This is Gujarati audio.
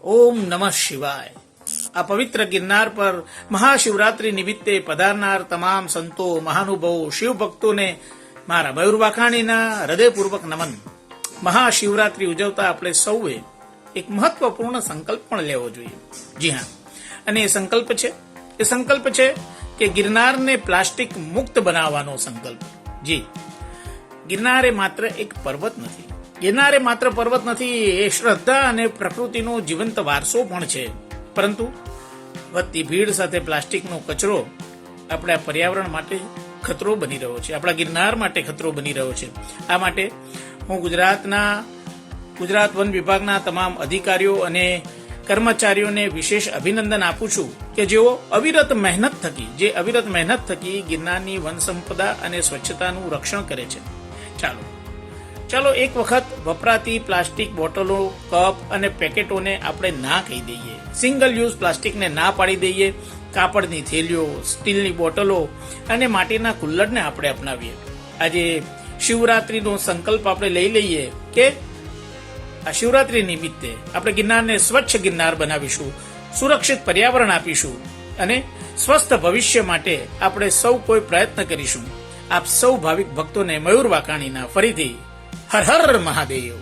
ઓમ નમઃ શિવાય. આ પવિત્ર ગિરનાર પર મહાશિવરાત્રી નિમિત્તે પધારનાર તમામ સંતો, મહાનુભાવો, શિવ ભક્તોને મારા મયુર વાકાણીના હૃદયપૂર્વક નમન. મહાશિવરાત્રી ઉજવતા આપણે સૌએ એક મહત્વપૂર્ણ સંકલ્પ પણ લેવો જોઈએ. જી હા, અને એ સંકલ્પ છે કે ગિરનારને પ્લાસ્ટિક મુક્ત બનાવવાનો સંકલ્પ. જી, ગિરનાર એ માત્ર એક પર્વત નથી. ગિરનાર એ માત્ર પર્વત નથી, એ શ્રદ્ધા અને પ્રકૃતિનો જીવંત વારસો પણ છે. પરંતુ વધતી ભીડ સાથે પ્લાસ્ટિકનો કચરો આપણા પર્યાવરણ માટે ખતરો બની રહ્યો છે, આપણા ગિરનાર માટે ખતરો બની રહ્યો છે. આ માટે હું ગુજરાત વન વિભાગના તમામ અધિકારીઓ અને કર્મચારીઓને વિશેષ અભિનંદન આપું છું કે જેઓ અવિરત મહેનત થકી ગિરનારની વન સંપદા અને સ્વચ્છતાનું રક્ષણ કરે છે. ચાલો એક વખત વપરાતી પ્લાસ્ટિક બોટલો, કપ અને પેકેટોને આપણે ના કહી દઈએ. સિંગલ યુઝ પ્લાસ્ટિકને ના પાડી દઈએ. કાપડની થેલીઓ, સ્ટીલની બોટલો અને માટીના કુલ્લડને આપણે અપનાવીએ. આજે શિવરાત્રીનો સંકલ્પ આપણે લઈ લઈએ કે આ શિવરાત્રી નિમિત્તે આપણે ગિરનારને સ્વચ્છ ગિરનાર બનાવીશું, સુરક્ષિત પર્યાવરણ આપીશું અને સ્વસ્થ ભવિષ્ય માટે આપણે સૌ કોઈ પ્રયત્ન કરીશું. આપ સૌ ભાવિક ભક્તોને મયુર વાકાણીના ફરીથી હર હર મહાદેવ.